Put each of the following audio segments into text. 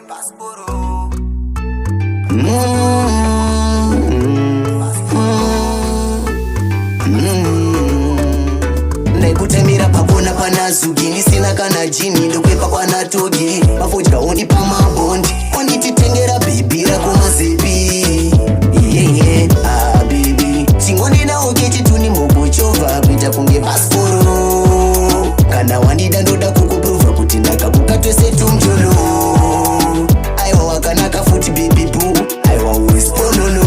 Bhasikoro. Naikutemira pabona pana zugini sina kana jini ndokwepa kwana togi mafodya oni pamabondi onititengera baby rako mazepi baby chingoni nawo kechituni mogochova kuita kunge Bhasikoro kana wandida ndoda kukuprova kuti ndakabuka tose tumjolo aiwa wakanaka futi baby boo aiwa urisponono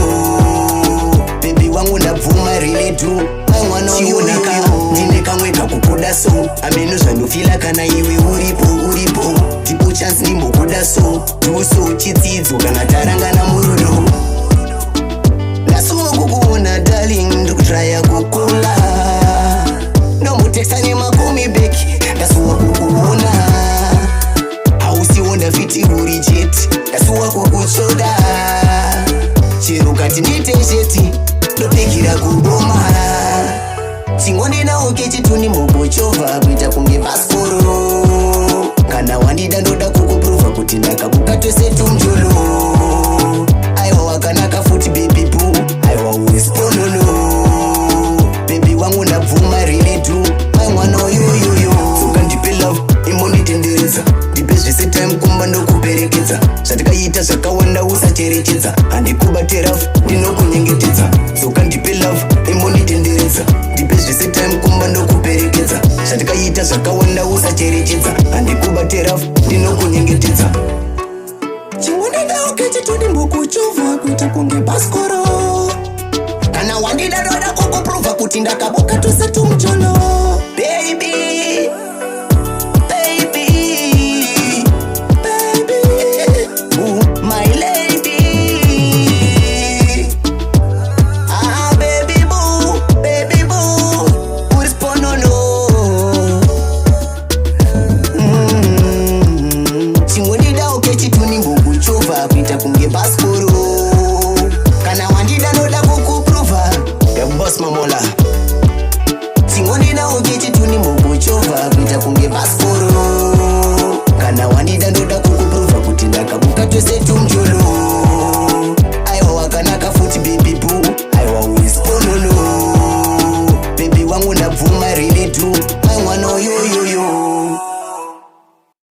baby wangu ndabvuma really do mwana uyonaka ndine kamwe kakukuda so ameno zvanofila kana iwe uripo tipo chance ndimbokuda so tuso chidzidzo kana tarangana murudo ndasuwa kukuona darling ndikutraya kukula ndomuteksa nemakumi beki ndasuwa kukuona hausiwo ndafiti uri cheti ndasuwa kukutsvoda chero kati nditesheti ndopikira kuboma chingoni nawo kechituni mubochovha kuita kunge Bhasikoro kana wandida ndoda kukuprova kuti ndakabuka tose tumjolo aiwa wakanaka futi baby boo aiwa urisponono baby wangu ndabvuma really do mwana uyoyoyo ukandipe love imonitenderedza ndipe zvese time kumba ndokuperekedza zvatikaita zvakawanda usacherechedza handikubate rafu ndinokunyengetedza ukandipe love imonitenderedza ndipe zvese time kumba ndokuperekedza zvatikaita zvakawanda usacherechedza handikubate rafu ndinokunyengetedza chingondida ukechitudi mbokuchovha kuita kunge Bhasikoro kana wandida ndoda kukuprova kuti ndakabuka tose tumjolo baby